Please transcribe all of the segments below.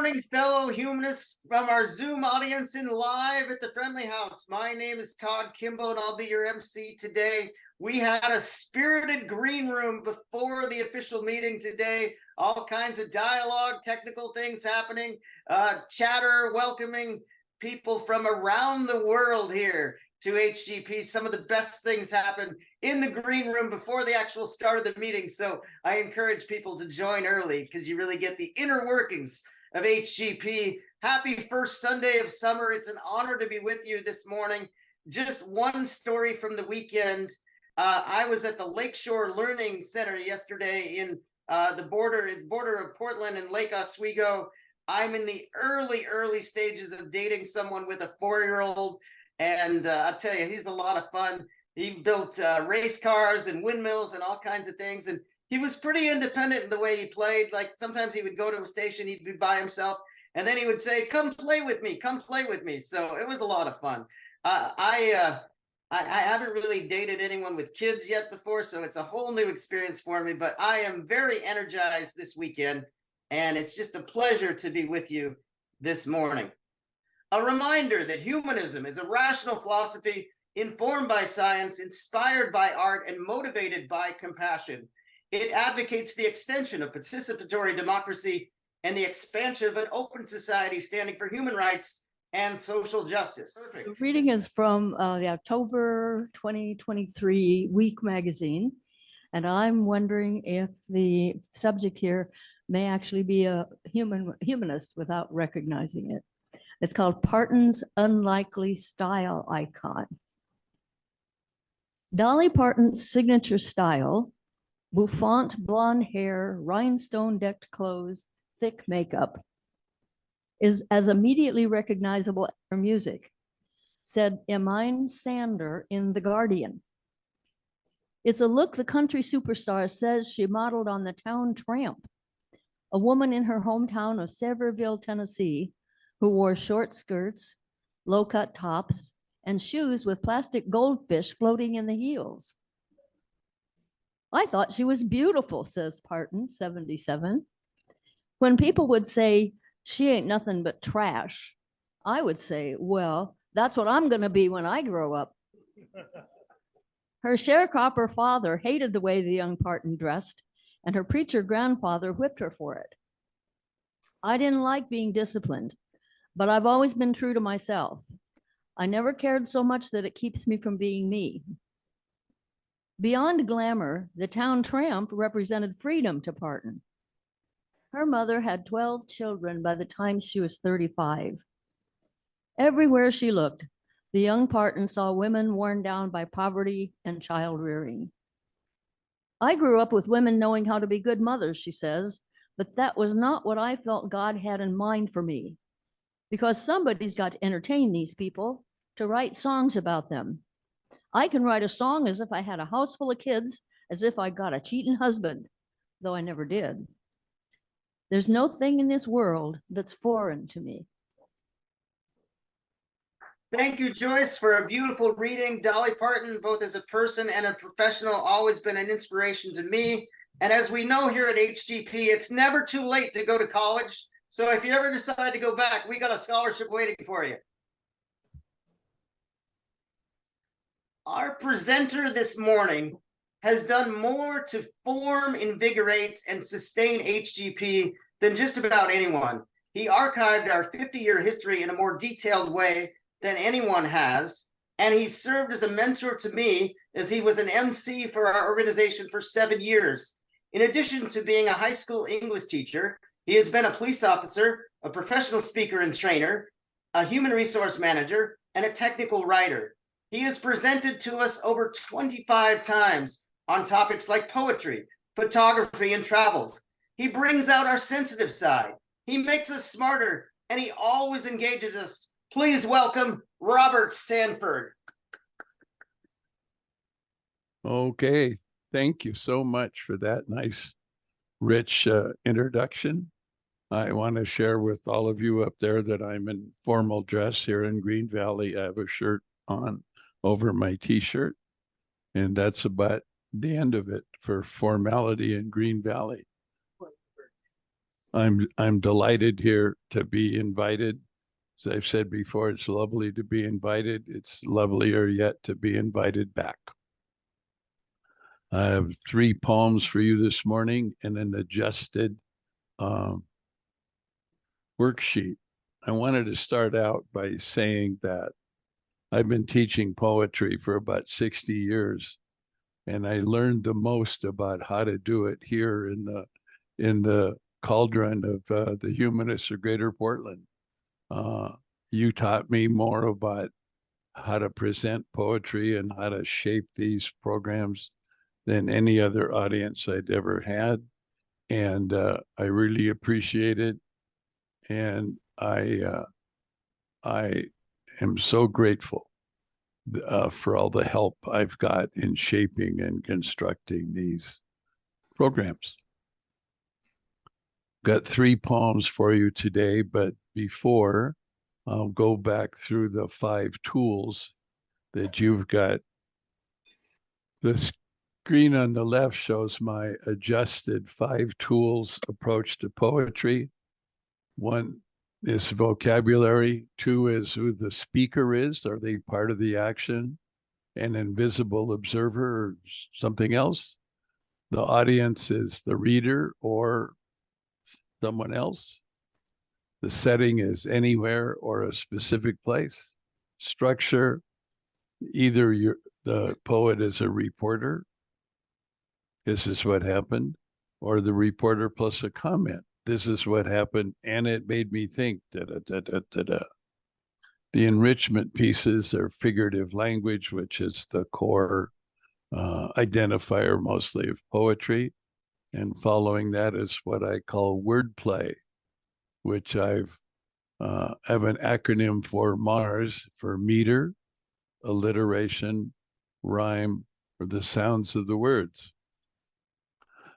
morning, fellow humanists from our Zoom audience and live at the Friendly House. My name is Todd Kimbo, and I'll be your MC today. We had a spirited green room before the official meeting today. All kinds of dialogue, technical things happening, chatter, welcoming people from around the world here to HGP. Some of the best things happen in the green room before the actual start of the meeting. So I encourage people to join early because you really get the inner workings of HGP. Happy first Sunday of summer. It's an honor to be with you this morning. Just one story from the weekend. I was at the Lakeshore Learning Center yesterday in the border of Portland and Lake Oswego. I'm in the early stages of dating someone with a 4-year-old. And I'll tell you, he's a lot of fun. He built race cars and windmills and all kinds of things. And he was pretty independent in the way he played. Like sometimes he would go to a station, he'd be by himself. And then he would say, come play with me, come play with me. So it was a lot of fun. I haven't really dated anyone with kids yet before, so it's a whole new experience for me. But I am very energized this weekend. And it's just a pleasure to be with you this morning. A reminder that humanism is a rational philosophy informed by science, inspired by art, and motivated by compassion. It advocates the extension of participatory democracy and the expansion of an open society standing for human rights and social justice. Perfect. The reading is from the October 2023 Week magazine, and I'm wondering if the subject here may actually be a humanist without recognizing it. It's called Parton's Unlikely Style Icon. Dolly Parton's signature style, bouffant blonde hair, rhinestone-decked clothes, thick makeup, is as immediately recognizable as her music, said Emine Sander in The Guardian. It's a look the country superstar says she modeled on the town tramp, a woman in her hometown of Sevierville, Tennessee, who wore short skirts, low-cut tops, and shoes with plastic goldfish floating in the heels. I thought she was beautiful, says Parton, 77. When people would say, she ain't nothing but trash, I would say, well, that's what I'm gonna be when I grow up. Her sharecropper father hated the way the young Parton dressed, and her preacher grandfather whipped her for it. I didn't like being disciplined, but I've always been true to myself. I never cared so much that it keeps me from being me. Beyond glamour, the town tramp represented freedom to Parton. Her mother had 12 children by the time she was 35. Everywhere she looked, the young Parton saw women worn down by poverty and child rearing. I grew up with women knowing how to be good mothers, she says, but that was not what I felt God had in mind for me. Because somebody's got to entertain these people, to write songs about them. I can write a song as if I had a house full of kids, as if I got a cheating husband, though I never did. There's no thing in this world that's foreign to me. Thank you, Joyce, for a beautiful reading. Dolly Parton, both as a person and a professional, always been an inspiration to me. And as we know here at HGP, it's never too late to go to college. So if you ever decide to go back, we got a scholarship waiting for you. Our presenter this morning has done more to form, invigorate, and sustain HGP than just about anyone. He archived our 50-year history in a more detailed way than anyone has, and he served as a mentor to me as he was an MC for our organization for 7 years. In addition to being a high school English teacher, he has been a police officer, a professional speaker and trainer, a human resource manager, and a technical writer. He has presented to us over 25 times on topics like poetry, photography, and travels. He brings out our sensitive side. He makes us smarter, and he always engages us. Please welcome Robert Sanford. Okay, thank you so much for that nice, rich introduction. I want to share with all of you up there that I'm in formal dress here in Green Valley. I have a shirt on over my t-shirt, and that's about the end of it for formality in Green Valley. I'm delighted here to be invited. As I've said before, it's lovely to be invited. It's lovelier yet to be invited back. I have 3 poems for you this morning and an adjusted worksheet. I wanted to start out by saying that I've been teaching poetry for about 60 years, and I learned the most about how to do it here in the cauldron of the humanists of Greater Portland. You taught me more about how to present poetry and how to shape these programs than any other audience I'd ever had. And I really appreciate it. And I am so grateful for all the help I've got in shaping and constructing these programs. Got 3 poems for you today, but before I'll go back through the 5 tools that you've got. The screen on the left shows my adjusted 5 tools approach to poetry. 1 is vocabulary. 2 is who the speaker is. Are they part of the action? An invisible observer or something else? The audience is the reader or someone else. The setting is anywhere or a specific place. Structure, either the poet is a reporter, this is what happened, or the reporter plus a comment, this is what happened, and it made me think, da, da, da, da, da, da. The enrichment pieces are figurative language, which is the core identifier mostly of poetry. And following that is what I call wordplay, which I have an acronym for MARS, for meter, alliteration, rhyme, or the sounds of the words.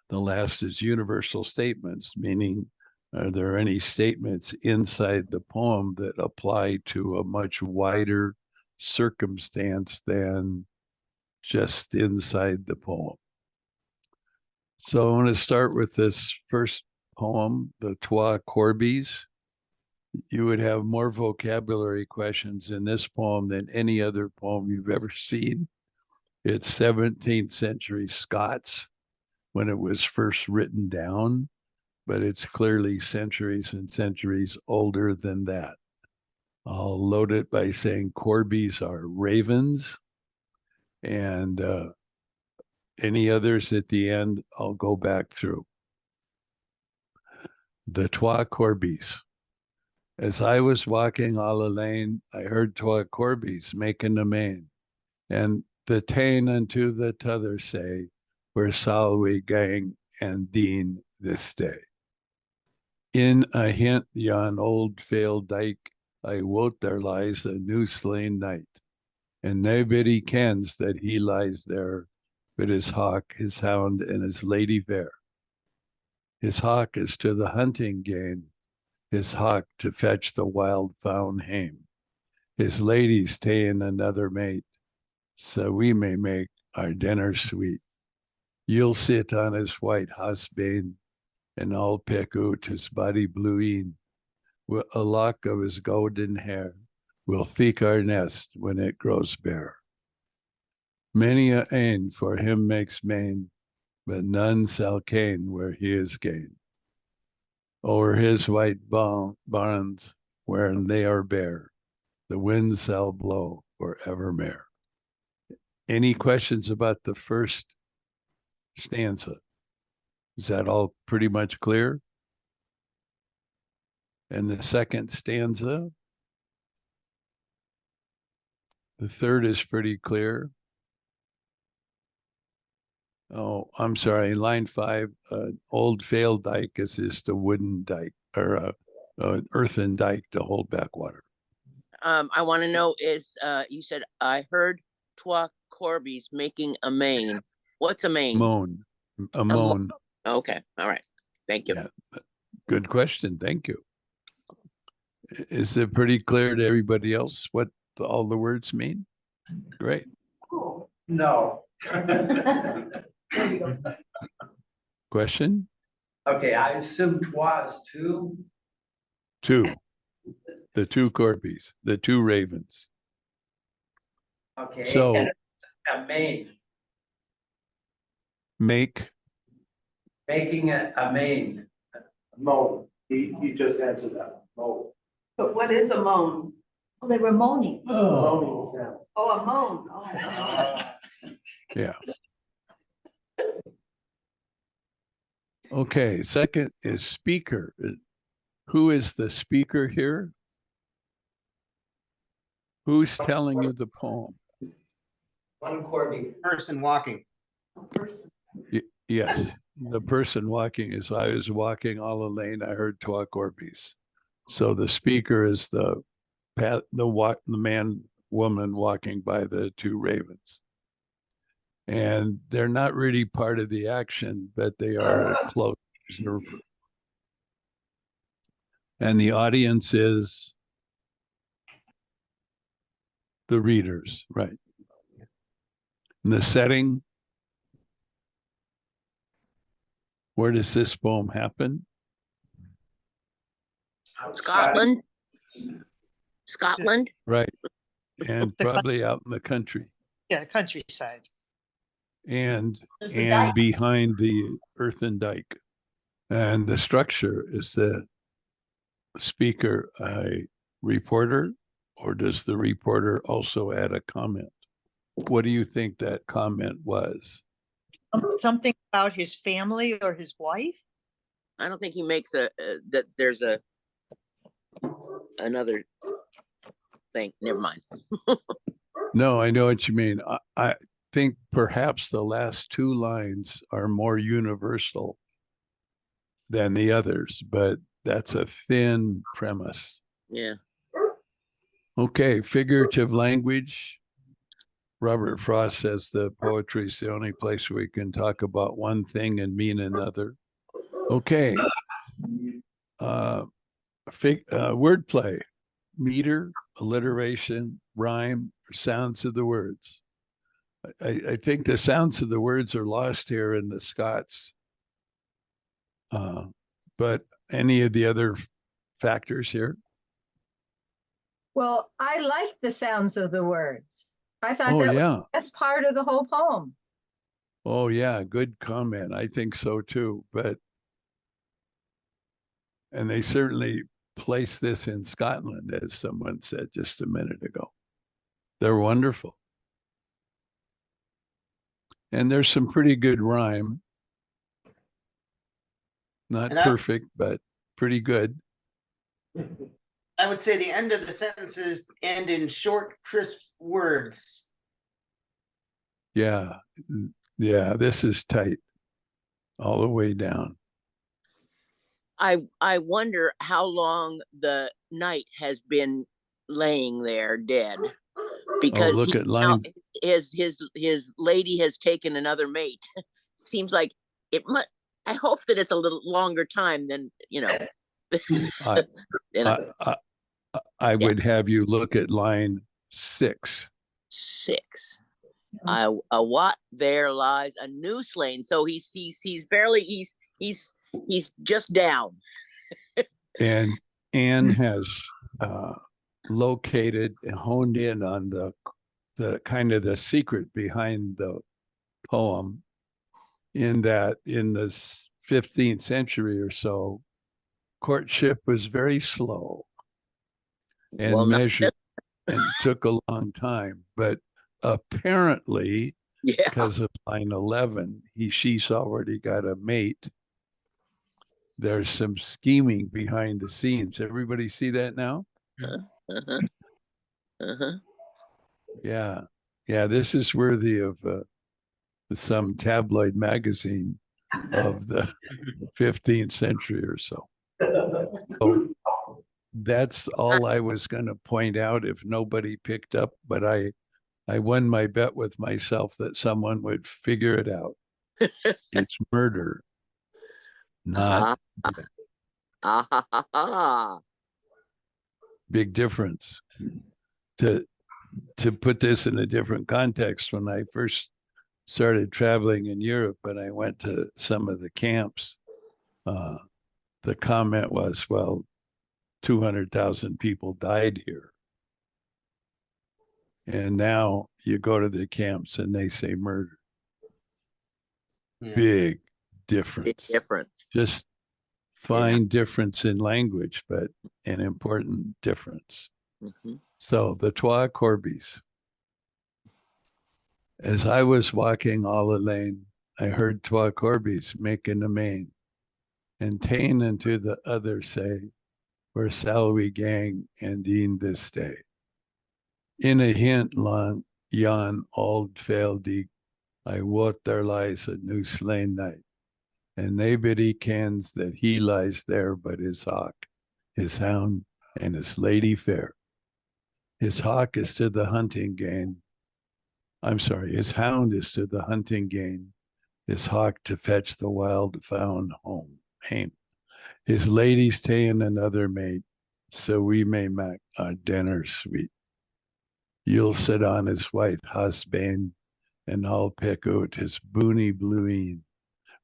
The last is universal statements, meaning are there any statements inside the poem that apply to a much wider circumstance than just inside the poem? So I want to start with this first poem, the Trois Corbies. You would have more vocabulary questions in this poem than any other poem you've ever seen. It's 17th century Scots when it was first written down, but it's clearly centuries and centuries older than that. I'll load it by saying Corbies are ravens, and any others at the end, I'll go back through. The Trois Corbies. As I was walking all alane, I heard Trois Corbies making a main, and the tane unto the t'other say, where shall we gang and dine this day? In a hint yon old failed dyke, I wot there lies a new slain knight, and naebody kens that he lies there, but his hawk, his hound, and his lady fair. His hawk is to the hunting gane, his hawk to fetch the wild fawn hame. His lady's ta'en another mate, so we may make our dinner sweet. You'll sit on his white hosbane, and I'll pick out his body blueen. With a lock of his golden hair, we'll feek our nest when it grows bare. Many a ane for him makes main, but none shall ken where he is gane. O'er his white barns, wherein they are bare, the wind shall blow for evermore. Any questions about the first stanza? Is that all pretty much clear? And the second stanza? The third is pretty clear. Oh, I'm sorry, line 5, old failed dike is just a wooden dike or an earthen dike to hold back water. I want to know is, you said, I heard Trois Corbies making a main. What's a main? Moan, a moan. Okay, all right. Thank you. Yeah. Good question, thank you. Is it pretty clear to everybody else what all the words mean? Great. No. Question? Okay, I assume twas two. Two. The two Corbies, the two ravens. Okay. So and a main, make making a main. Moan. He just answered that. Moan. But what is a moan? Oh, they were moaning. Moaning sound. Oh, a moan. Oh, yeah. Okay, second is speaker. Who is the speaker here? Who's telling you the poem? One Corby. Person walking. Yes, the person walking is I was walking all the lane. I heard twa Corbies. So the speaker is the man, woman walking by the two ravens. And they're not really part of the action, but they are a close observer. And the audience is the readers, right? And the setting, where does this poem happen? Scotland. Scotland. Right. And probably out in the country. Yeah, countryside. And There's a dike. behind the earthen dike. And the structure is the speaker a reporter, or does the reporter also add a comment? What do you think that comment was? Something about his family or his wife? I don't think he makes that there's another thing. Never mind. No, I know what you mean. I think perhaps the last two lines are more universal than the others, but that's a thin premise. Yeah. Okay, figurative language. Robert Frost says the poetry is the only place we can talk about one thing and mean another. Okay. Wordplay, meter, alliteration, rhyme, sounds of the words. I think the sounds of the words are lost here in the Scots. But any of the other factors here? Well, I like the sounds of the words. I thought Oh, that was yeah. the best part of the whole poem. Oh, yeah. Good comment. I think so too. And they certainly place this in Scotland, as someone said just a minute ago. They're wonderful. And there's some pretty good rhyme. Not perfect, but pretty good. I would say the end of the sentences end in short, crisp words. Yeah. Yeah, this is tight all the way down. I wonder how long the knight has been laying there dead, because look at lines. His lady has taken another mate. Seems like it must. I hope that it's a little longer time than I would have you look at line 6. 6. What there lies a new slain. So he's barely he's just down. And Anne has located and honed in on the kind of the secret behind the poem, in that in the 15th century or so, courtship was very slow and measured and took a long time. But apparently, because of line 11, she's already got a mate. There's some scheming behind the scenes. Everybody see that now? Yeah. Yeah, this is worthy of some tabloid magazine of the 15th century or so. So that's all I was going to point out if nobody picked up, but I won my bet with myself that someone would figure it out. It's murder, not big difference. To put this in a different context, when I first started traveling in Europe and I went to some of the camps, the comment was, well, 200,000 people died here. And now you go to the camps and they say murder. Yeah. Big Big difference. difference. Just fine difference in language, but an important difference. Mhm. So the Trois Corbies. As I was walking all alone, I heard Trois Corbies making a main, and ta'en unto the other say, where shall we gang and e'en this day? In a hint long yon old fail deek, I wot there lies a new slain knight, and naebody kens that he lies there but his hawk, his hound, and his lady fair. His hawk is to the hunting gain. I'm sorry, his hound is to the hunting gain, his hawk to fetch the wild found home. His lady's ta'en another mate, so we may mak our dinner sweet. You'll sit on his white husband, and I'll pick out his boony blueen.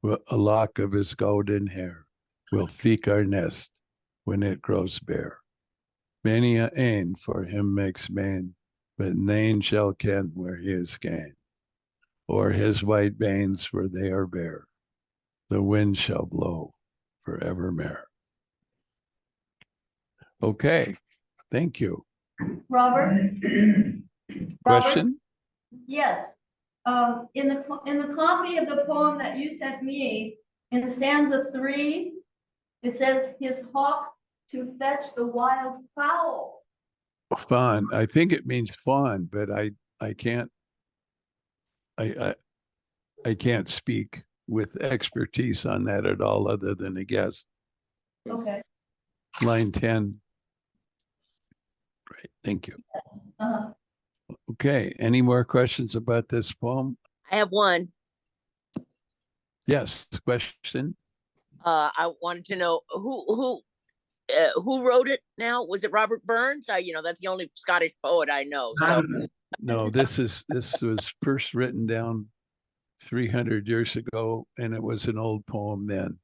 A lock of his golden hair will feek our nest when it grows bare. Many a ane for him makes main, but nane shall ken where he is gane, or his white banes where they are bare. The wind shall blow forevermore. Okay, thank you. Robert? Question? Yes. In the copy of the poem that you sent me, in stanza 3, it says his hawk to fetch the wild fowl. Fawn. I think it means fawn, but I can't I can't speak with expertise on that at all, other than a guess. Okay. Line 10. Right. Thank you. Uh-huh. Okay. Any more questions about this poem? I have one. Yes. Question. I wanted to know who wrote it now? Was it Robert Burns? That's the only Scottish poet I know. So No, this was first written down 300 years ago, and it was an old poem then.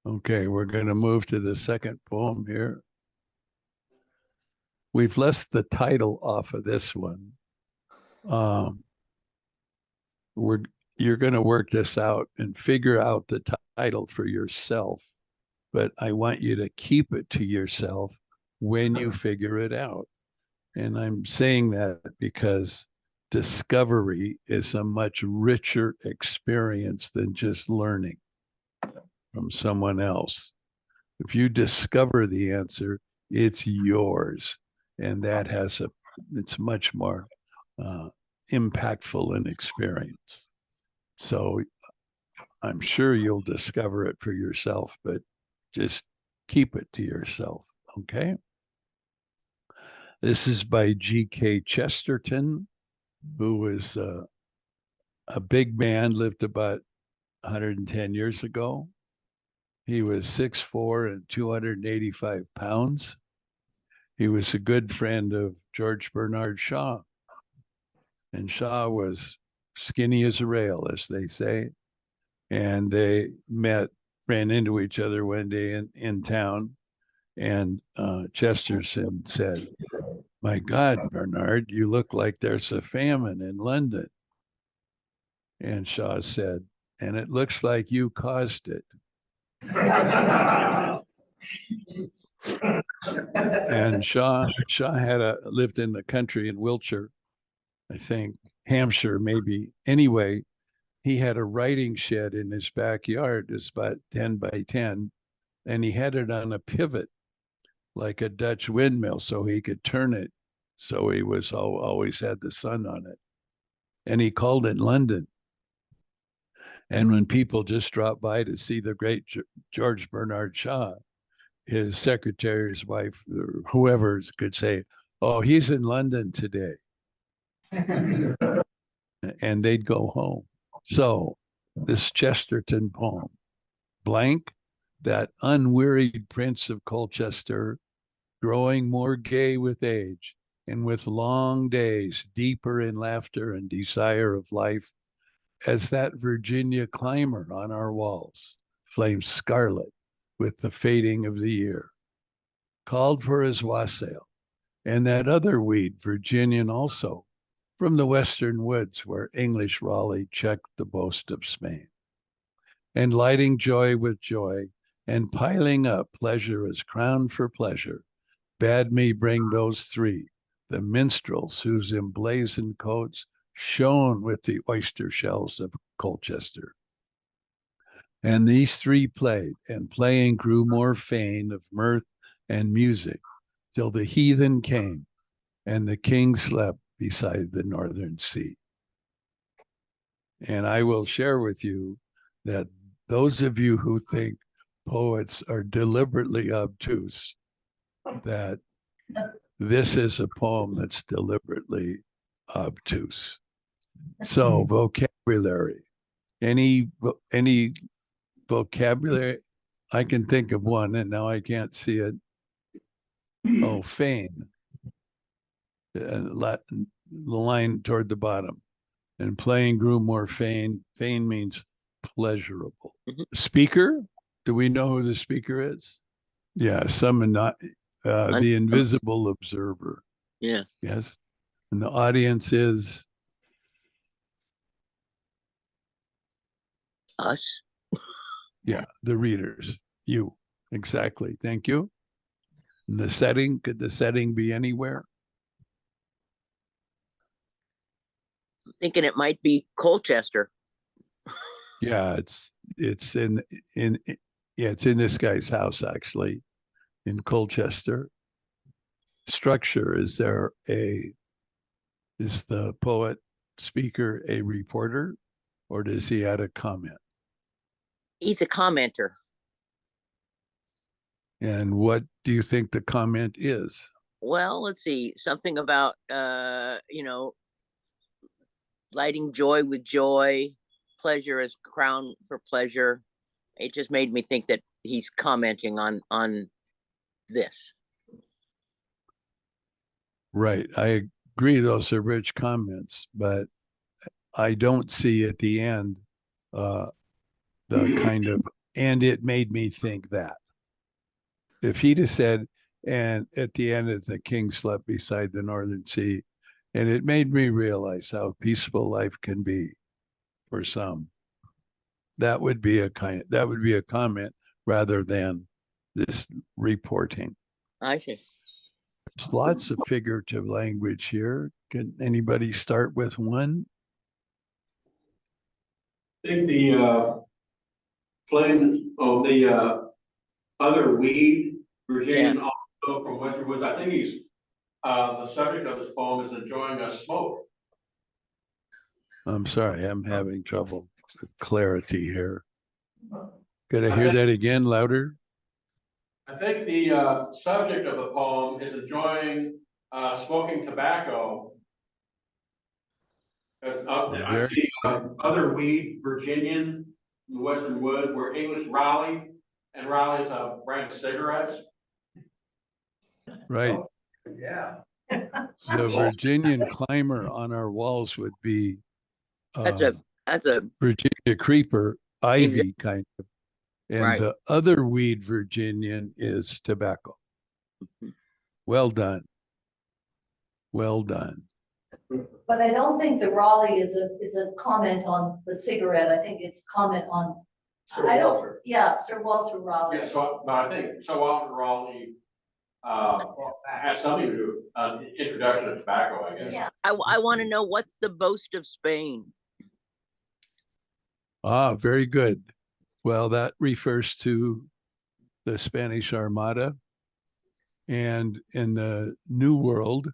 Okay, we're going to move to the second poem here. We've left the title off of this one. You're going to work this out and figure out the title for yourself, but I want you to keep it to yourself when you figure it out. And I'm saying that because discovery is a much richer experience than just learning from someone else. If you discover the answer, it's yours, and it's much more impactful in experience. So I'm sure you'll discover it for yourself, but just keep it to yourself, okay? This is by G.K. Chesterton, who was a big man, lived about 110 years ago. He was 6'4" and 285 pounds. He was a good friend of George Bernard Shaw. And Shaw was skinny as a rail, as they say. And they ran into each other one day in town. And Chesterton said, "My God, Bernard, you look like there's a famine in London." And Shaw said, "And it looks like you caused it." And Shaw lived in the country in Wiltshire, I think, Hampshire, maybe. Anyway, he had a writing shed in his backyard. It's about 10 by 10, and he had it on a pivot, like a Dutch windmill, so he could turn it. So he was always had the sun on it. And he called it London. And when people just dropped by to see the great George Bernard Shaw, his secretary's wife, or whoever could say, "Oh, he's in London today." And they'd go home. So this Chesterton poem, blank, that unwearied prince of Colchester, growing more gay with age, and with long days deeper in laughter and desire of life, as that Virginia climber on our walls, flames scarlet with the fading of the year, called for his wassail, and that other weed, Virginian also, from the western woods where English Raleigh checked the boast of Spain. And lighting joy with joy, and piling up pleasure as crown for pleasure, bade me bring those three, the minstrels whose emblazoned coats shone with the oyster shells of Colchester. And these three played, and playing grew more fain of mirth and music, till the heathen came, and the king slept beside the northern sea. And I will share with you that those of you who think poets are deliberately obtuse, that this is a poem that's deliberately obtuse. So vocabulary, any vocabulary, I can think of one and now I can't see it. Oh, feign. The line toward the bottom. And playing grew more fain. Fain means pleasurable. Speaker, do we know who the speaker is? Yeah, some not the invisible observer. Yeah. Yes. And the audience is Us. yeah, the readers. You. Exactly. Thank you. And the setting, could the setting be anywhere? I'm thinking it might be Colchester. Yeah, it's in yeah, it's in this guy's house actually in Colchester. Structure, is the poet speaker a reporter or does he add a comment? He's a commenter. And what do you think the comment is? Well, let's see. Something about lighting joy with joy, pleasure as crown for pleasure. It just made me think that he's commenting on this. Right. I agree those are rich comments, but I don't see at the end the kind of, and it made me think that. If he'd have said, and at the end of the king slept beside the northern sea, and it made me realize how peaceful life can be for some. That would be a comment rather than this reporting. I see. There's lots of figurative language here. Can anybody start with one? I think the other weed, Virginian also from Western Woods. I think he's the subject of his poem is enjoying a smoke. I'm sorry, I'm having trouble with clarity here. Could I hear that again louder? I think the subject of the poem is enjoying smoking tobacco. I see other weed, Virginian, in the Western Woods, where English Raleigh, and Raleigh's a brand of cigarettes. Right. Oh, yeah. The Virginian climber on our walls would be That's a Virginia creeper, ivy kind of. And right. the other weed Virginian is tobacco. Well done. Well done. But I don't think the Raleigh is a comment on the cigarette. I think it's comment on, Sir Walter. Sir Walter Raleigh. Yeah, so but I think Sir Walter Raleigh has something to do with introduction of tobacco, I guess. Yeah. I want to know what's the boast of Spain. Ah, very good. Well, that refers to the Spanish Armada. And in the New World,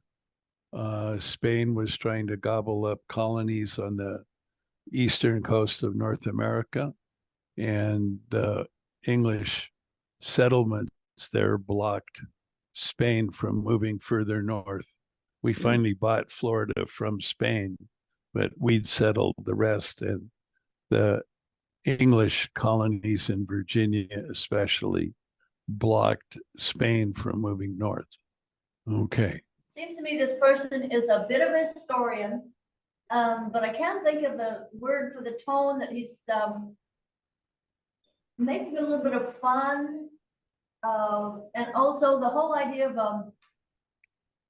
Spain was trying to gobble up colonies on the eastern coast of North America. And the English settlements there blocked Spain from moving further north. We finally bought Florida from Spain, but we'd settled the rest. And the English colonies in Virginia especially blocked Spain from moving north. Okay. Seems to me this person is a bit of a historian, but I can't think of the word for the tone that he's making a little bit of fun And also the whole idea of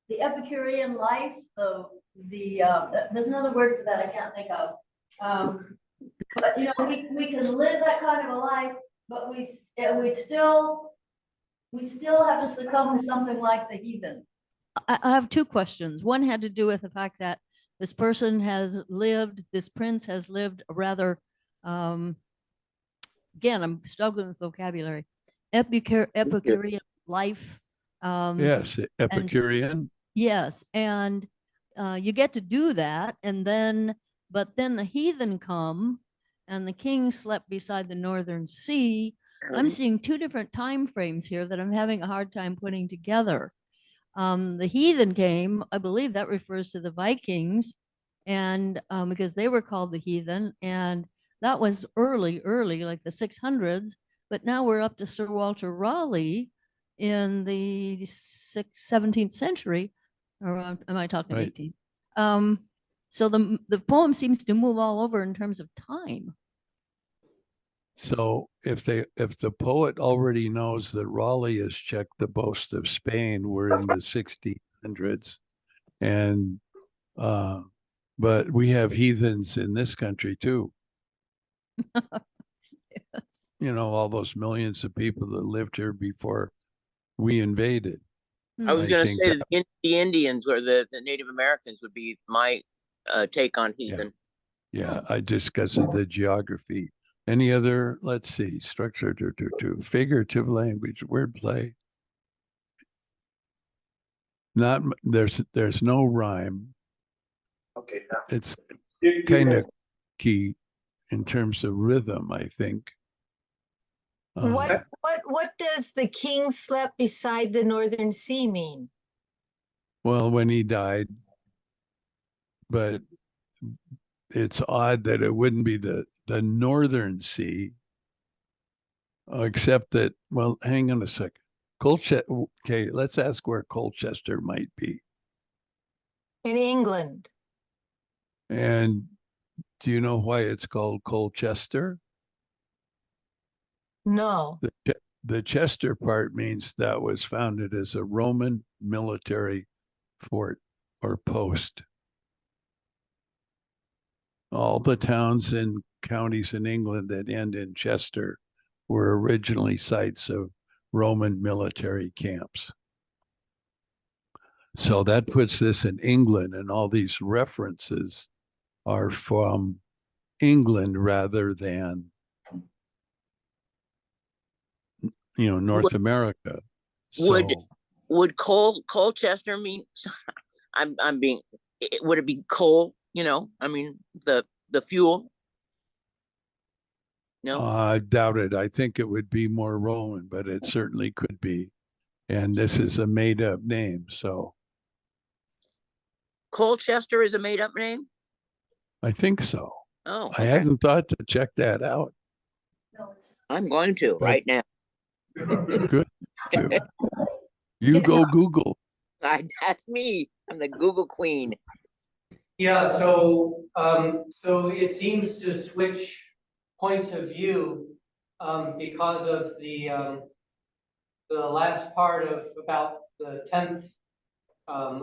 the Epicurean life, there's another word for that I can't think of. But you know, we can live that kind of a life, but we still have to succumb to something like the heathen. I have two questions. One had to do with the fact that this person has lived, this prince has lived a rather, again, I'm struggling with vocabulary, Epicurean life. Yes, Epicurean. Yes, and you get to do that, but then the heathen come, and the king slept beside the northern sea. I'm seeing two different time frames here that I'm having a hard time putting together. The heathen came, I believe that refers to the Vikings, and because they were called the heathen, and that was early, like the 600s, but now we're up to Sir Walter Raleigh in the 17th century, or am I talking Right. 18th? So the poem seems to move all over in terms of time. So if the poet already knows that Raleigh has checked the boast of Spain, we're in the 1600s, and but we have heathens in this country too. Yes. You know, all those millions of people that lived here before we invaded. I was I going to think say that the Indians or the Native Americans would be my take on heathen. Yeah, I just because of the geography. Any other, let's see, structure to figurative language, wordplay. Not there's no rhyme. Okay. It's kind of key in terms of rhythm, I think. What does the king slept beside the northern sea mean? Well, when he died, but it's odd that it wouldn't be the northern sea, except that, well, hang on a second. Colchester, okay, let's ask where Colchester might be. In England. And do you know why it's called Colchester? No. The Chester part means that was founded as a Roman military fort or post. All the towns and counties in England that end in Chester were originally sites of Roman military camps. So that puts this in England, and all these references are from England rather than, you know, North America. Would Colchester mean? I'm being. Would it be coal? You know, I mean the fuel. No, I doubt it. I think it would be more Roman, but it certainly could be. And this is a made-up name, so Colchester is a made-up name. I think so. Oh, I hadn't thought to check that out. I'm going to right now. Good. You go Google. That's me. I'm the Google queen. Yeah, so it seems to switch points of view because of the last part of about the 10th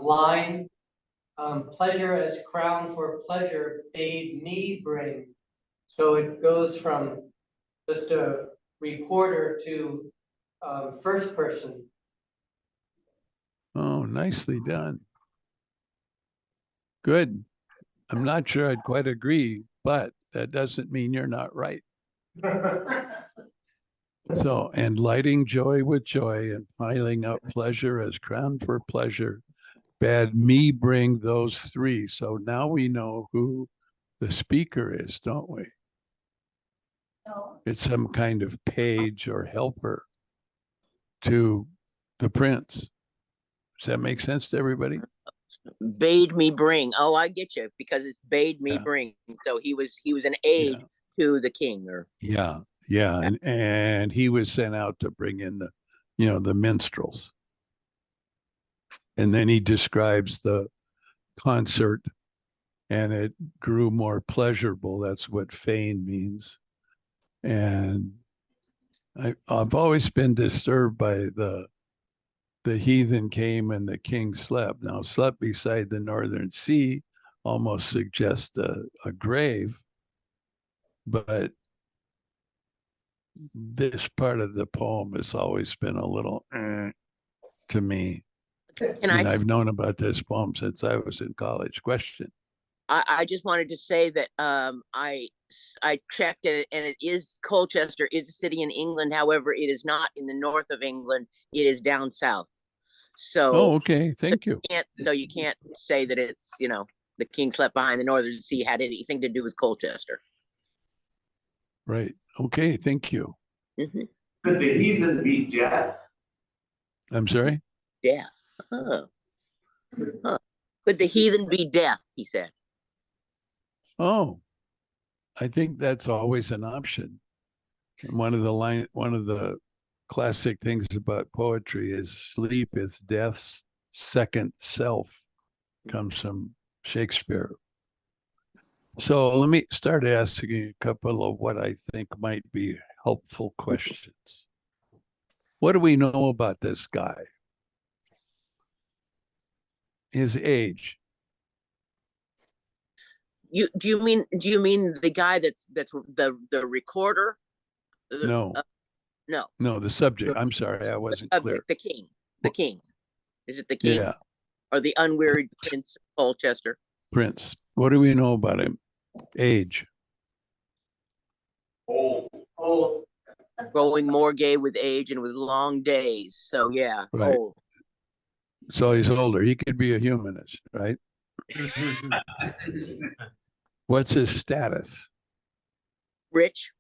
line. Pleasure as crown for pleasure bade me bring. So it goes from just a reporter to first person. Oh, nicely done. Good. I'm not sure I'd quite agree, but that doesn't mean you're not right. So, and lighting joy with joy and piling up pleasure as crown for pleasure bade me bring those three. So now we know who the speaker is, don't we? No. It's some kind of page or helper to the prince. Does that make sense to everybody? Bade me bring. Oh, I get you, because it's bade me Yeah. bring. So he was an aide to the king, or yeah, and he was sent out to bring in the minstrels. And then he describes the concert, and it grew more pleasurable. That's what feign means. And I've always been disturbed by the heathen came and the king slept. Now, slept beside the northern sea almost suggests a grave, but this part of the poem has always been a little to me. And And I've known about this poem since I was in college. Question. I just wanted to say that I checked it, and it is Colchester is a city in England. However, it is not in the north of England. It is down south. So Oh, okay. Thank you. You can't say that it's, you know, the king slept behind the northern sea had anything to do with Colchester. Right. Okay. Thank you. Mm-hmm. Could the heathen be death? I'm sorry? Death. Huh. Huh. Could the heathen be death? He said. Oh, I think that's always an option. And one of the classic things about poetry is sleep is death's second self, comes from Shakespeare. So let me start asking you a couple of what I think might be helpful questions. What do we know about this guy? His age. Do you mean the guy that's the recorder? No. No. No, the subject. I'm sorry, I wasn't clear. The king. The king. Is it the king? Yeah. Or the unwearied Prince of Colchester? Prince. What do we know about him? Age. Old. Growing more gay with age and with long days. So yeah, Right. old. So he's older. He could be a humanist, right? What's his status? Rich.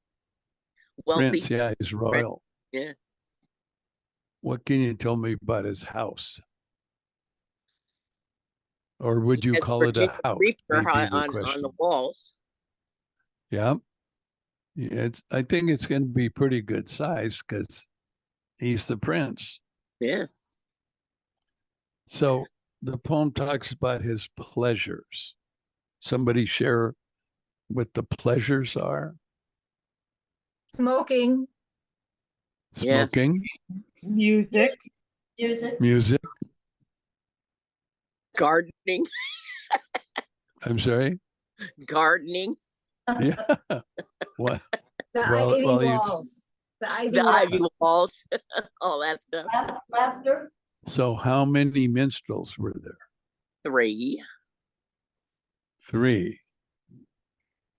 Wealthy. Prince, yeah, he's royal. Yeah. What can you tell me about his house? Or would you call it a house? On the walls. Yeah. I think it's going to be pretty good size because he's the prince. Yeah. So the poem talks about his pleasures. Somebody share what the pleasures are? Smoking. Smoking. Music. Music. Gardening. I'm sorry? Gardening. Yeah. What? The ivy walls. The ivy walls. All that stuff. Laughter. So how many minstrels were there? 3. 3.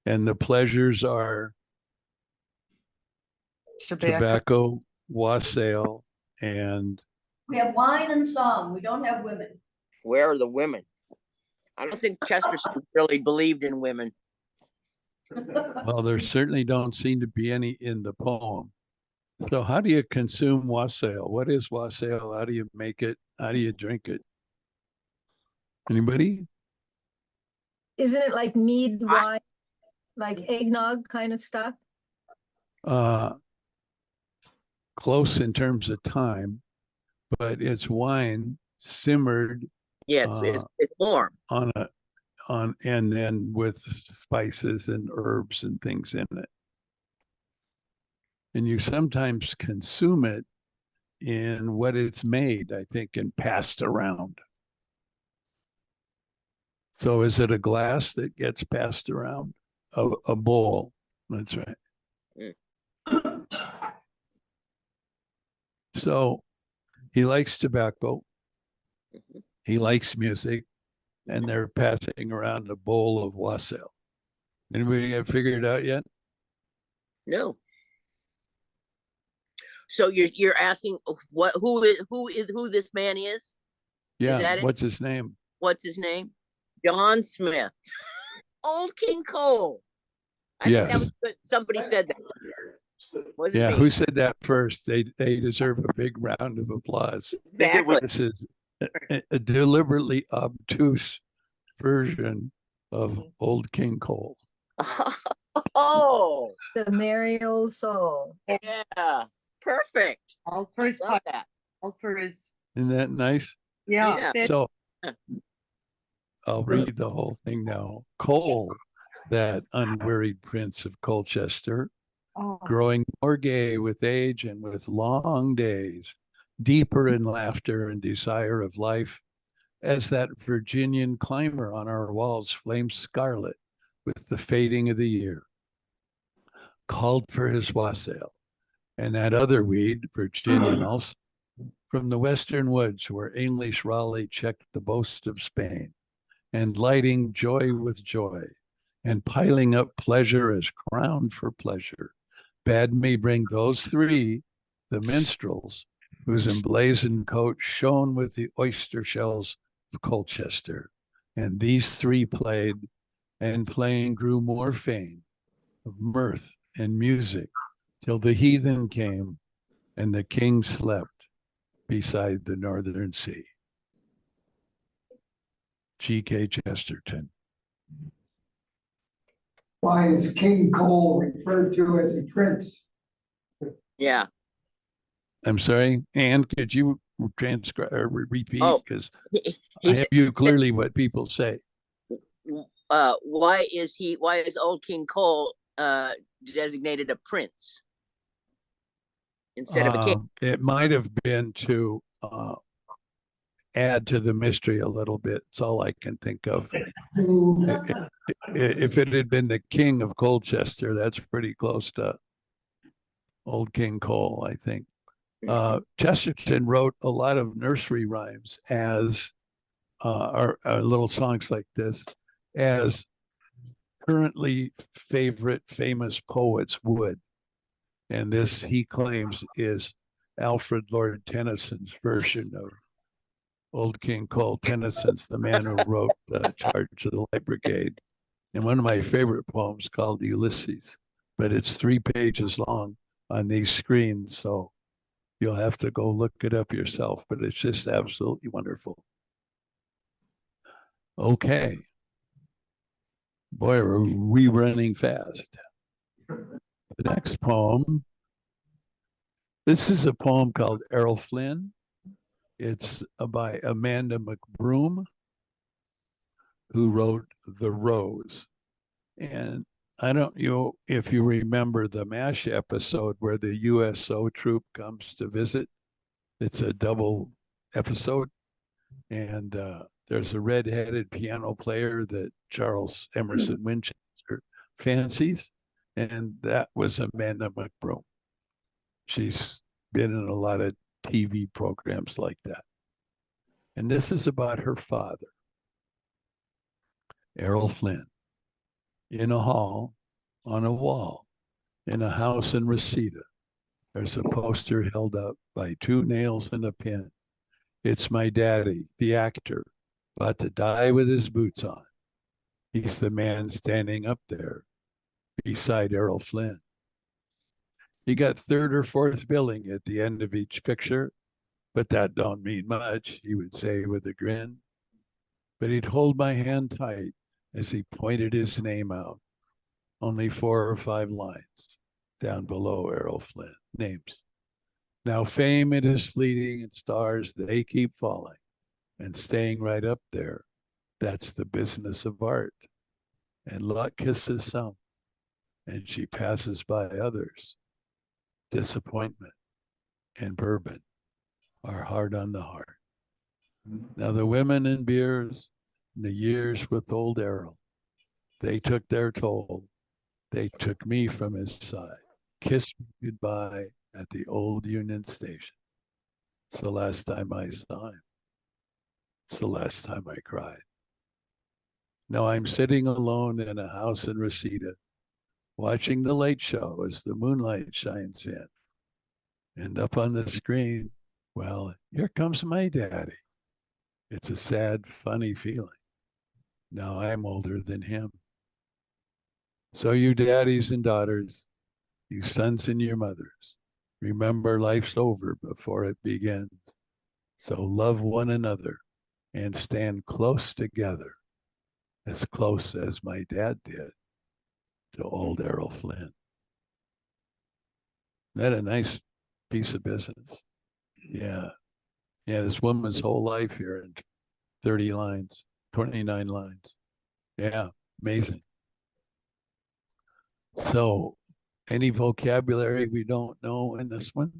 And the pleasures are tobacco, wassail, and We have wine and song. We don't have women. Where are the women? I don't think Chesterton really believed in women. well, there certainly don't seem to be any in the poem. So how do you consume wassail? What is wassail? How do you make it? How do you drink it? Anybody? Isn't it like mead wine, like eggnog kind of stuff? Close in terms of time, but it's wine simmered. Yeah, it's warm. And then with spices and herbs and things in it. And you sometimes consume it in what it's made, I think, and passed around. So is it a glass that gets passed around? A bowl. That's right. So he likes tobacco. He likes music. And they're passing around a bowl of wassail. Anybody get figured out yet? No. So you're asking who this man is? Yeah. Is that what's his name? What's his name? John Smith. Old King Cole. I think that was good. Somebody said that. Yeah, who said that first? They deserve a big round of applause. Exactly. This is a deliberately obtuse version of Old King Cole. Oh, the merry old soul. Yeah, perfect. All for his Love that. All for his. Isn't that nice? Yeah. So I'll read the whole thing now. Cole, that unwearied prince of Colchester, Oh. growing more gay with age and with long days, deeper in laughter and desire of life, as that Virginian climber on our walls flames scarlet with the fading of the year, called for his wassail, and that other weed, Virginian also, from the western woods where English Raleigh checked the boast of Spain, and lighting joy with joy, and piling up pleasure as crown for pleasure, bade me bring those three, the minstrels, whose emblazoned coat shone with the oyster shells of Colchester. And these three played, and playing grew more fain of mirth and music, till the heathen came, and the king slept beside the northern sea. G.K. Chesterton. Why is King Cole referred to as a prince? Yeah. I'm sorry, Anne, could you transcribe or repeat? Oh, Because he I said, have you clearly what people say. why is old King Cole designated a prince instead of a king? It might have been to add to the mystery a little bit. It's all I can think of. If it had been the king of Colchester, that's pretty close to old King Cole, I think. Chesterton wrote a lot of nursery rhymes as or little songs like this as currently favorite famous poets would. And this, he claims, is Alfred Lord Tennyson's version of Old King Cole. Tennyson's the man who wrote Charge of the Light Brigade. And one of my favorite poems called Ulysses, but it's 3 pages long on these screens. So you'll have to go look it up yourself, but it's just absolutely wonderful. Okay. Boy, are we running fast. The next poem. This is a poem called Errol Flynn. It's by Amanda McBroom, who wrote The Rose. And I don't know if you remember the MASH episode where the USO troop comes to visit. It's a double episode. And there's a red-headed piano player that Charles Emerson Winchester fancies. And that was Amanda McBroom. She's been in a lot of TV programs like that. And this is about her father, Errol Flynn, in a hall, on a wall, in a house in Reseda. There's a poster held up by 2 nails and a pin. It's my daddy, the actor, about to die with his boots on. He's the man standing up there beside Errol Flynn. He got 3rd or 4th billing at the end of each picture, but that don't mean much, he would say with a grin. But he'd hold my hand tight as he pointed his name out. Only 4 or 5 lines down below Errol Flynn names. Now fame it is fleeting and stars, they keep falling and staying right up there. That's the business of art. And luck kisses some and she passes by others. Disappointment and bourbon are hard on the heart. Now the women and beers, and the years with old Errol, they took their toll. They took me from his side, kissed me goodbye at the old Union Station. It's the last time I saw him. It's the last time I cried. Now I'm sitting alone in a house in Reseda, watching the late show as the moonlight shines in. And up on the screen, well, here comes my daddy. It's a sad, funny feeling. Now I'm older than him. So you daddies and daughters, you sons and your mothers, remember life's over before it begins. So love one another and stand close together, as close as my dad did to old Errol Flynn. Isn't that a nice piece of business? Yeah. Yeah, this woman's whole life here in 30 lines, 29 lines. Yeah, amazing. So Any vocabulary we don't know in this one?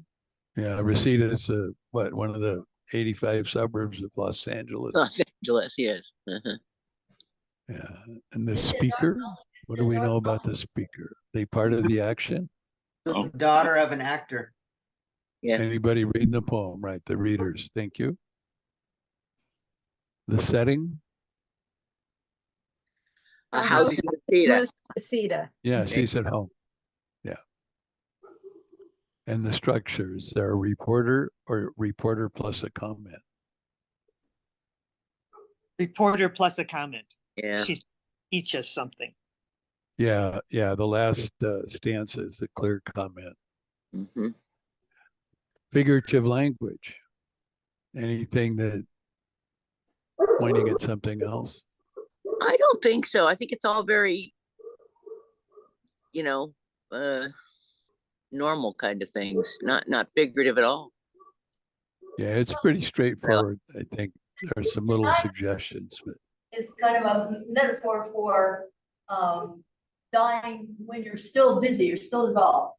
Yeah, Reseda is one of the 85 suburbs of Los Angeles. Los Angeles, yes. Yeah, and the speaker. What do we know about the speaker? They part of the action? The daughter of an actor. Yeah. Anybody reading the poem, right? The readers. Thank you. The setting? A house in Reseda. Reseda. Yeah, Okay. she's at home. Yeah. And the structure, is there a reporter or reporter plus a comment? Reporter plus a comment. Yeah. She's teaches something. Yeah, the last stanza is a clear comment. Mm-hmm. Figurative language. Anything that pointing at something else? I don't think so. I think it's all very, normal kind of things, not figurative at all. Yeah, it's pretty straightforward. I think there are some little suggestions, but It's kind of a metaphor for dying when you're still busy, you're still involved.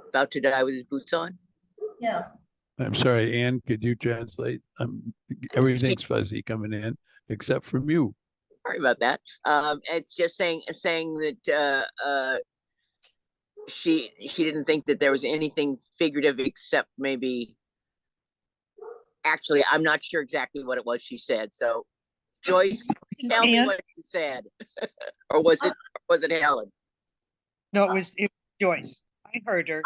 About to die with his boots on. Yeah. I'm sorry, Anne, could you translate? Everything's fuzzy coming in except from you. Sorry about that. It's just saying that she didn't think that there was anything figurative except maybe. Actually, I'm not sure exactly what it was she said. So, Joyce, tell me what she said, or was it Helen? No, it was Joyce. I heard her.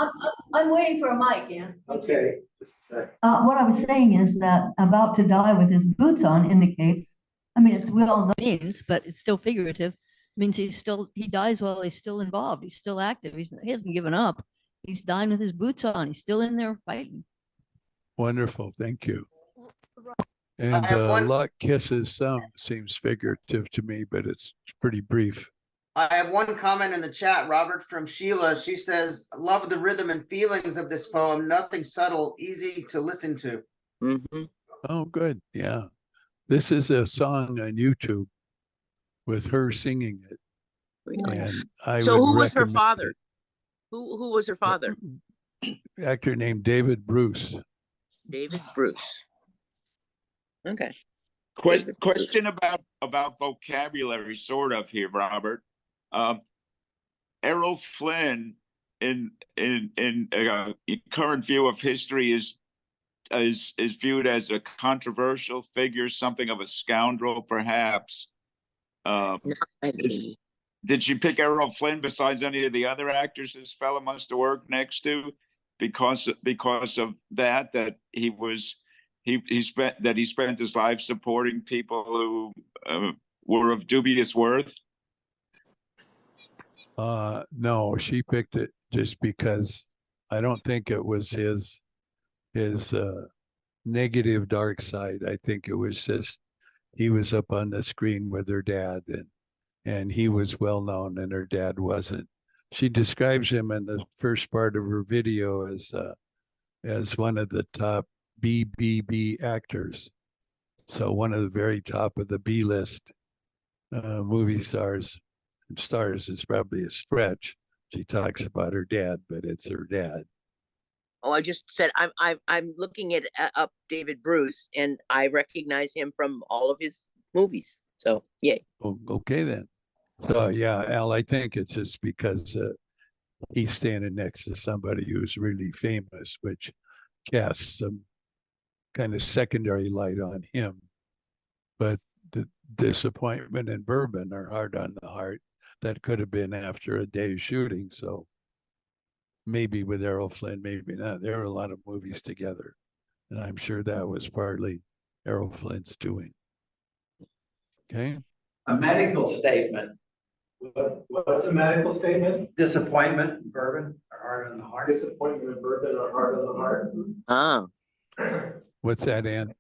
I'm waiting for a mic, Ann. Okay, just a sec. What I was saying is that about to die with his boots on indicates, I mean, it's well means, but it's still figurative. It means he dies while he's still involved. He's still active. He hasn't given up. He's dying with his boots on. He's still in there fighting. Wonderful, thank you. And luck kisses some seems figurative to me, but it's pretty brief. I have one comment in the chat, Robert, from Sheila. She says, love the rhythm and feelings of this poem. Nothing subtle, easy to listen to. Mm-hmm. Oh, good. Yeah. This is a song on YouTube with her singing it. Really? And I so would who was her recommend father? it. Who was her father? Actor named David Bruce. David Bruce. Okay. Question about vocabulary, sort of here, Robert. Errol Flynn, in current view of history, is viewed as a controversial figure, something of a scoundrel, perhaps. Did she pick Errol Flynn besides any of the other actors this fellow must have worked next to, because of that he spent his life supporting people who were of dubious worth? No, she picked it just because I don't think it was his negative dark side. I think it was just he was up on the screen with her dad, and he was well known and her dad wasn't. She describes him in the first part of her video as one of the top BBB actors. So one of the very top of the B list movie stars is probably a stretch. She talks about her dad, but it's her dad. Oh, I just said I'm looking at up David Bruce, and I recognize him from all of his movies. So yay. Oh, okay then. So yeah, Al, I think it's just because he's standing next to somebody who's really famous, which casts some kind of secondary light on him. But the disappointment and bourbon are hard on the heart. That could have been after a day's shooting. So maybe with Errol Flynn, maybe not. There are a lot of movies together. And I'm sure that was partly Errol Flynn's doing. Okay. A medical statement. What's a medical statement? Disappointment, bourbon, are hard on the heart. Disappointment and bourbon are hard on the heart. Oh. What's that, Ann?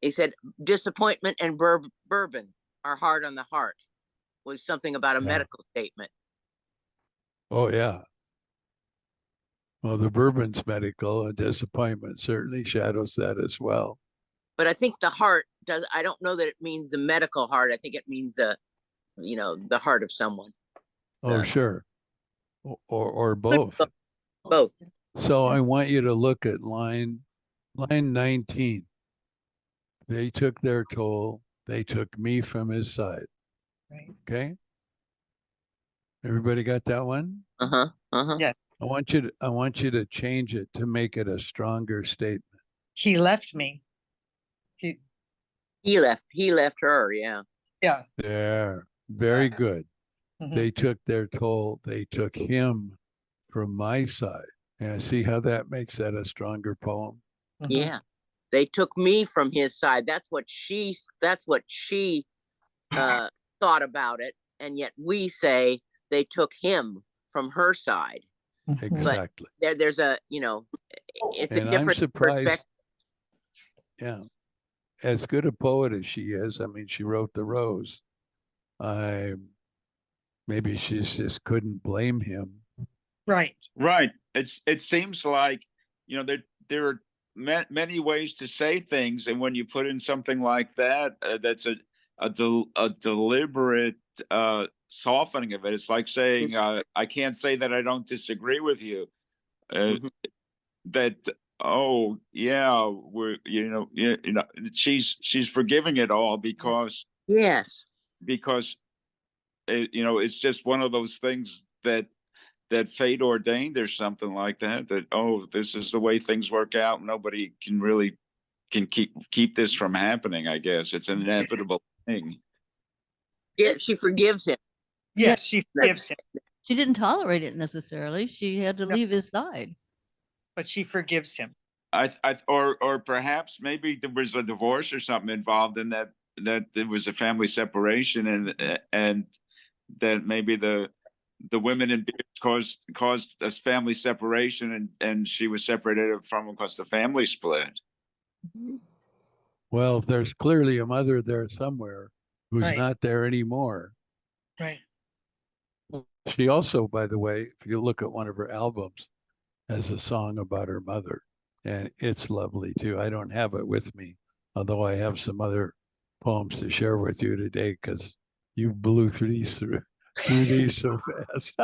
He said disappointment and bourbon are hard on the heart. Was something about a medical statement. Oh, yeah. Well, the bourbon's medical, and disappointment certainly shadows that as well. But I think the heart does. I don't know that it means the medical heart. I think it means the the heart of someone. Oh, sure. Or both. Both. So I want you to look at line 19. They took their toll. They took me from his side. Right. Okay. Everybody got that one? Yeah. I want you to change it to make it a stronger statement. He left me. He left her. Yeah. Yeah. There. Very good. Mhm. They took their toll. They took him from my side. And see how that makes that a stronger poem? Mhm. Yeah. They took me from his side. That's what she thought about it. And yet we say they took him from her side. Exactly. But there's a, it's And a different I'm surprised. perspective. Yeah. As good a poet as she is, I mean, she wrote The Rose. Maybe she just couldn't blame him. Right. Right. It seems like, there are many ways to say things, and when you put in something like that, that's a deliberate softening of it. It's like saying, I can't say that I don't disagree with you. That oh yeah, we're she's forgiving it all because yes, because it's just one of those things that fate ordained or something like that. That this is the way things work out. Nobody can keep this from happening. I guess it's an inevitable thing. Yeah, she forgives him. Yes, she forgives him. She didn't tolerate it necessarily. She had to leave his side. But she forgives him. Or perhaps maybe there was a divorce or something involved in that there was a family separation and that maybe the women in Beers caused a family separation and she was separated from him because the family split. Well, there's clearly a mother there somewhere who's not there anymore. Right. She also, by the way, if you look at one of her albums, has a song about her mother, and it's lovely too. I don't have it with me, although I have some other poems to share with you today because you blew through these so fast.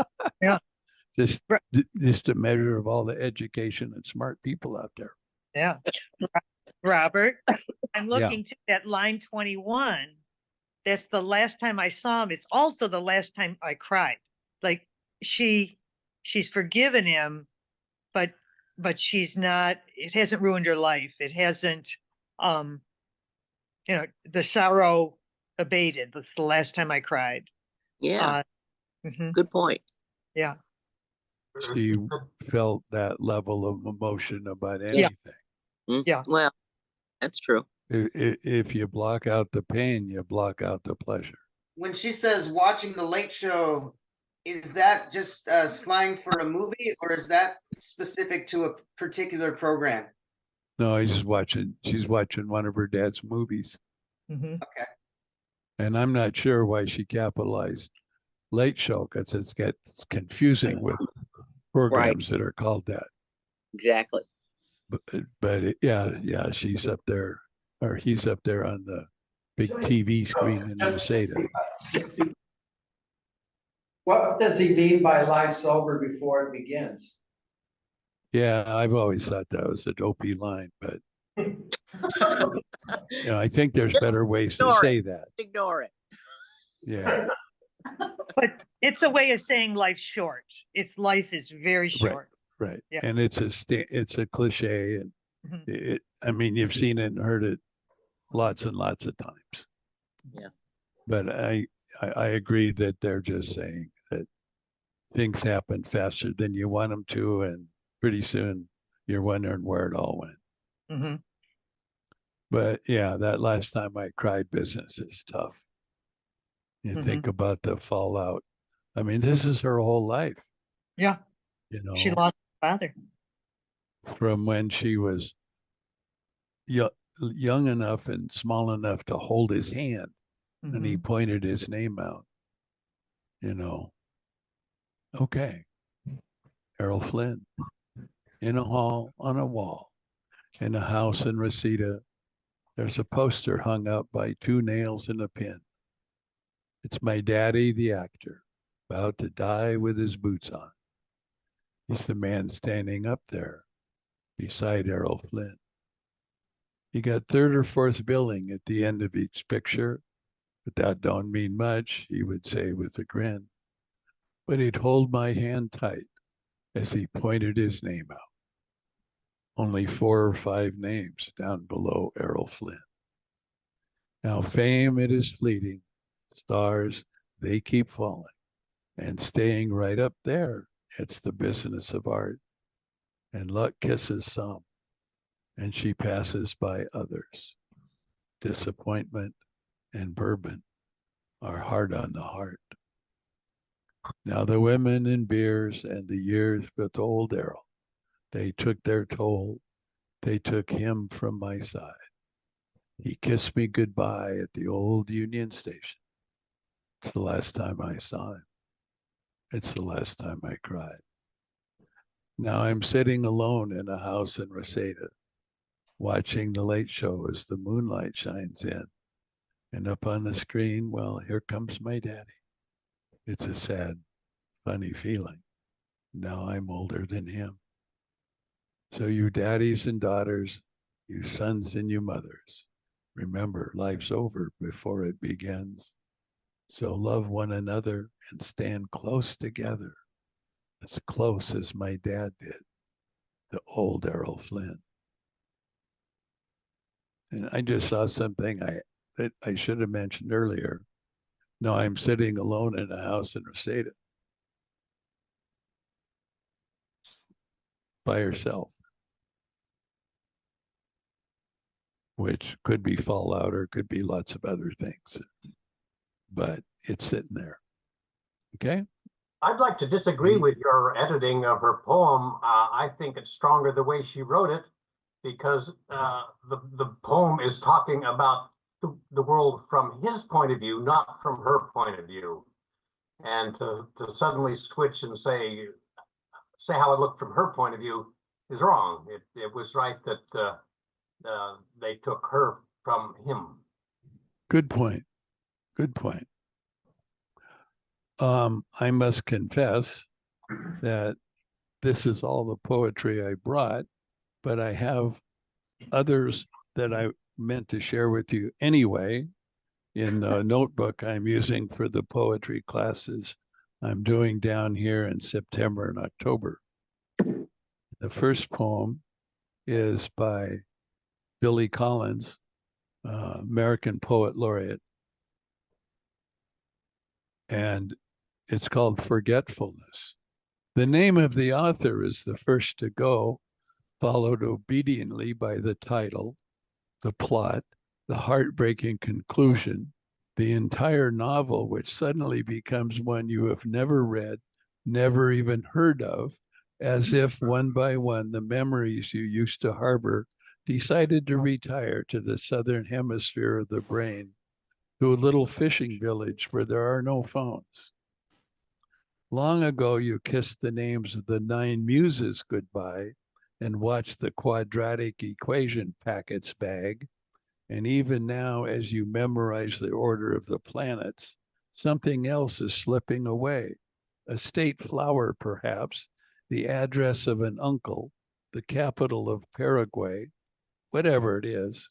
Yeah. Just a measure of all the education and smart people out there. Yeah. Robert, I'm looking to that line 21. That's the last time I saw him. It's also the last time I cried. Like she's forgiven him, but she's not, it hasn't ruined her life. It hasn't, the sorrow abated. That's the last time I cried. Yeah. Good point. Yeah. She felt that level of emotion about anything. Yeah. Well, that's true. If you block out the pain, you block out the pleasure. When she says watching the Late Show, is that just slang for a movie, or is that specific to a particular program? No, she's watching one of her dad's movies. Okay. And I'm not sure why she capitalized Late Show, because it gets confusing with programs that are called that. Exactly. But she's up there, or he's up there on the big TV screen in Waseda. What does he mean by life's over before it begins? Yeah, I've always thought that was a dopey line, but I think there's better ways to say that. Ignore it. Yeah. But it's a way of saying life's short. Life is very short. Right. Yeah. And it's a cliche, and I mean, you've seen it and heard it lots and lots of times. Yeah. But I agree that they're just saying that things happen faster than you want them to, and pretty soon you're wondering where it all went. But yeah, that last time I cried business is tough. You think about the fallout. I mean, this is her whole life. Yeah. She lost her father. From when she was young enough and small enough to hold his hand, and he pointed his name out. Okay, Errol Flynn, in a hall on a wall, in a house in Reseda, there's a poster hung up by 2 nails and a pin. It's my daddy, the actor, about to die with his boots on. He's the man standing up there beside Errol Flynn. He got third or fourth billing at the end of each picture, but that don't mean much, he would say with a grin. But he'd hold my hand tight as he pointed his name out. Only 4 or 5 names down below Errol Flynn. Now fame, it is fleeting. Stars, they keep falling. And staying right up there, it's the business of art. And luck kisses some, and she passes by others. Disappointment and bourbon are hard on the heart. Now the women and beers and the years with old Errol, they took their toll. They took him from my side. He kissed me goodbye at the old Union Station. It's the last time I saw him. It's the last time I cried. Now I'm sitting alone in a house in Reseda, watching the late show as the moonlight shines in. And up on the screen, well, here comes my daddy. It's a sad, funny feeling. Now I'm older than him. So you daddies and daughters, you sons and you mothers, remember life's over before it begins. So love one another and stand close together, as close as my dad did, the old Errol Flynn. And I just saw something that I should have mentioned earlier. No, I'm sitting alone in a house in Reseda by herself, which could be fallout or could be lots of other things, but it's sitting there. Okay. I'd like to disagree with your editing of her poem. I think it's stronger the way she wrote it, because the poem is talking about the world from his point of view, not from her point of view. And to suddenly switch and say how it looked from her point of view is wrong. It was right that they took her from him. Good point. Good point. I must confess that this is all the poetry I brought, but I have others that I meant to share with you anyway in the notebook I'm using for the poetry classes I'm doing down here in September and October. The first poem is by Billy Collins, American Poet Laureate, and it's called Forgetfulness. The name of the author is the first to go, followed obediently by the title, the plot, the heartbreaking conclusion, the entire novel, which suddenly becomes one you have never read, never even heard of, as if one by one the memories you used to harbor decided to retire to the southern hemisphere of the brain, to a little fishing village where there are no phones. Long ago, you kissed the names of the 9 muses goodbye and watched the quadratic equation packets bag. And even now, as you memorize the order of the planets, something else is slipping away. A state flower, perhaps, the address of an uncle, the capital of Paraguay, whatever it is.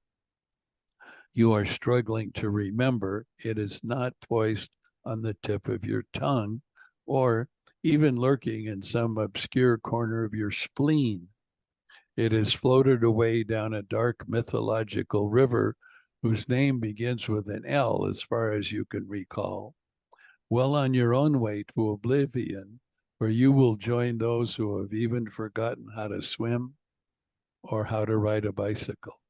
You are struggling to remember. It is not poised on the tip of your tongue, or even lurking in some obscure corner of your spleen. It has floated away down a dark mythological river whose name begins with an L as far as you can recall, well on your own way to oblivion, where you will join those who have even forgotten how to swim or how to ride a bicycle.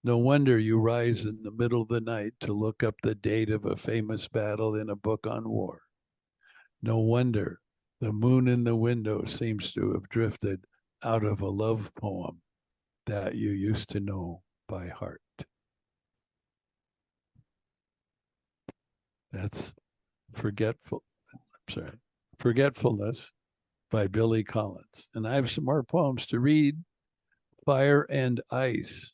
No wonder you rise in the middle of the night to look up the date of a famous battle in a book on war. No wonder the moon in the window seems to have drifted out of a love poem that you used to know by heart. That's Forgetfulness by Billy Collins. And I have some more poems to read. Fire and Ice,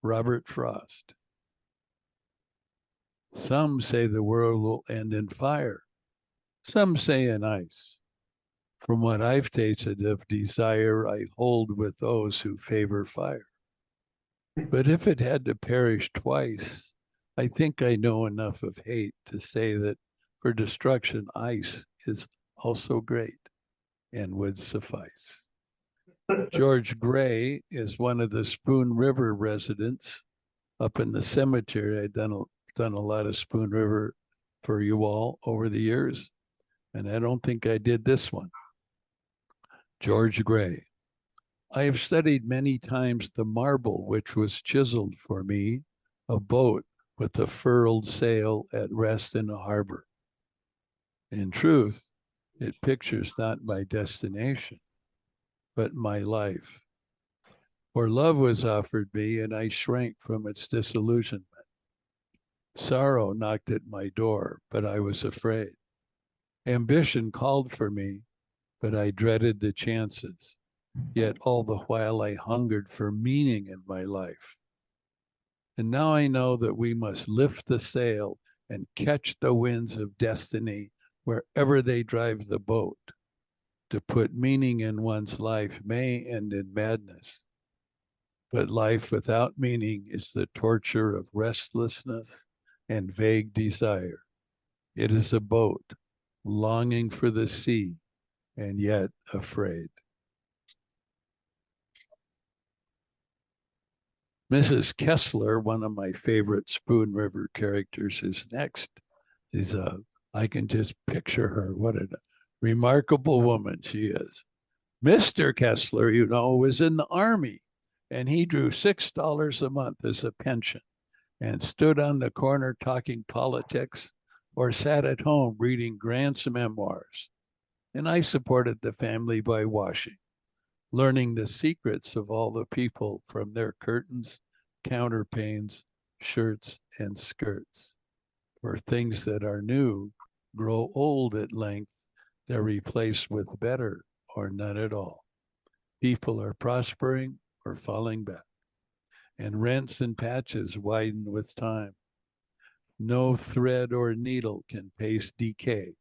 Robert Frost. Some say the world will end in fire. Some say in ice. From what I've tasted of desire, I hold with those who favor fire. But if it had to perish twice, I think I know enough of hate to say that for destruction, ice is also great and would suffice. George Gray is one of the Spoon River residents up in the cemetery. I've done a lot of Spoon River for you all over the years, and I don't think I did this one. George Gray. I have studied many times the marble which was chiseled for me, a boat with a furled sail at rest in a harbor. In truth, it pictures not my destination, but my life. For love was offered me, and I shrank from its disillusionment. Sorrow knocked at my door, but I was afraid. Ambition called for me, but I dreaded the chances. Yet all the while I hungered for meaning in my life. And now I know that we must lift the sail and catch the winds of destiny wherever they drive the boat. To put meaning in one's life may end in madness, but life without meaning is the torture of restlessness and vague desire. It is a boat longing for the sea and yet afraid. Mrs. Kessler, one of my favorite Spoon River characters, is next. I can just picture her. What a remarkable woman she is. Mr. Kessler, you know, was in the Army, and he drew $6 a month as a pension and stood on the corner talking politics or sat at home reading Grant's memoirs. And I supported the family by washing, learning the secrets of all the people from their curtains, counterpanes, shirts, and skirts. For things that are new grow old at length, they're replaced with better or none at all. People are prospering or falling back, and rents and patches widen with time. No thread or needle can pace decay,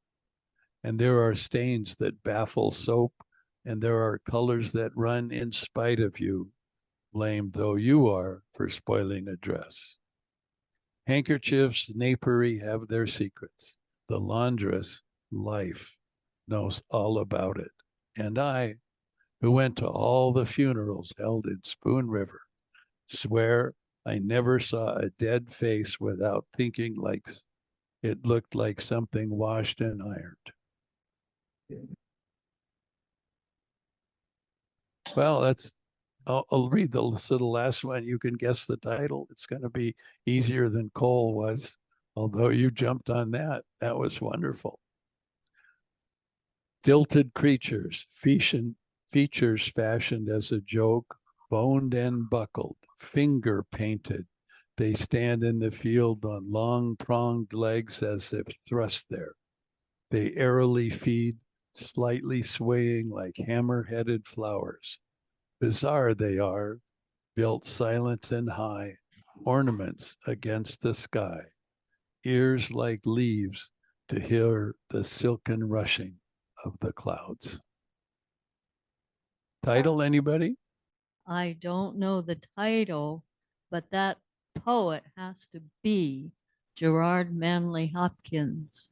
and there are stains that baffle soap, and there are colors that run in spite of you, blamed though you are for spoiling a dress. Handkerchiefs, napery have their secrets. The laundress, life, knows all about it. And I, who went to all the funerals held in Spoon River, swear I never saw a dead face without thinking like it looked like something washed and ironed. Well, I'll read the last one. You can guess the title. It's going to be easier than Cole was, although you jumped on that. That was wonderful. Stilted creatures, features fashioned as a joke, boned and buckled, finger painted. They stand in the field on long pronged legs as if thrust there. They airily feed, slightly swaying like hammer-headed flowers. Bizarre they are, built silent and high, ornaments against the sky, ears like leaves to hear the silken rushing of the clouds. Title, anybody? I don't know the title, but that poet has to be Gerard Manley Hopkins.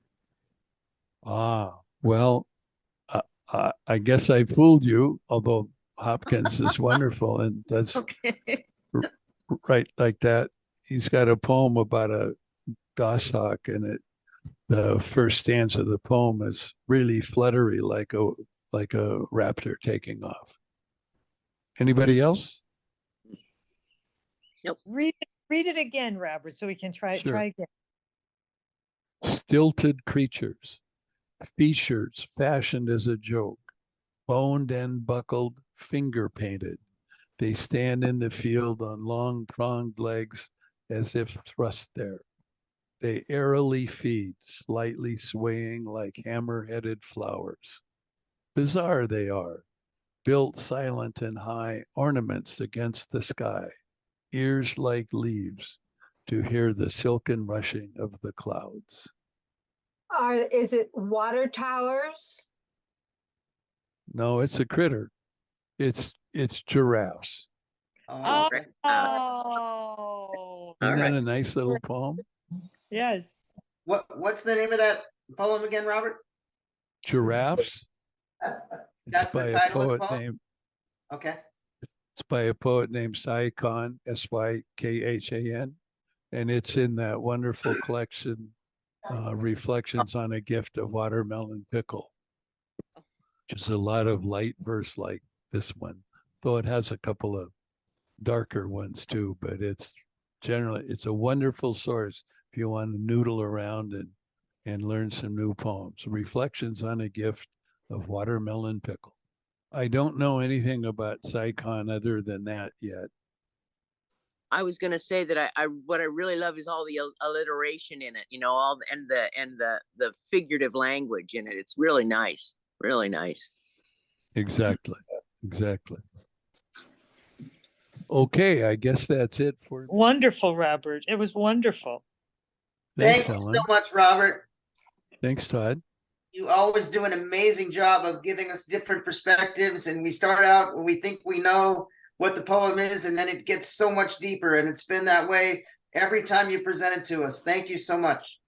Ah, well, I guess I fooled you, although Hopkins is wonderful and does write like that. He's got a poem about a goshawk, and the first stanza of the poem is really fluttery, like a raptor taking off. Anybody else? Nope. Read it again, Robert, so we can try again. Stilted creatures, features fashioned as a joke, boned and buckled, finger painted. They stand in the field on long pronged legs as if thrust there. They airily feed, slightly swaying like hammer-headed flowers. Bizarre they are, built silent and high, ornaments against the sky, ears like leaves to hear the silken rushing of the clouds. Is it water towers? No, it's a critter. It's giraffes. Oh, Okay. Isn't that right. a nice little poem? yes. What's the name of that poem again, Robert? Giraffes. That's the by a title of the poet poem? named Okay. It's by a poet named Cy Khan, Sykhan, and it's in that wonderful collection, Reflections on a Gift of Watermelon Pickle, which is a lot of light verse like this one, though it has a couple of darker ones too, but it's a wonderful source if you want to noodle around and learn some new poems. Reflections on a Gift of Watermelon Pickle. I don't know anything about Sykhan other than that yet. I was gonna say that I what I really love is all the alliteration in it, you know, all and the figurative language in it. It's really nice, really nice. Exactly. Okay, I guess that's it for. Wonderful, Robert. It was wonderful. Thanks, Thank you Helen. so much, Robert. Thanks, Todd. You always do an amazing job of giving us different perspectives, and we start out when we think we know what the poem is, and then it gets so much deeper, and it's been that way every time you present it to us. Thank you so much.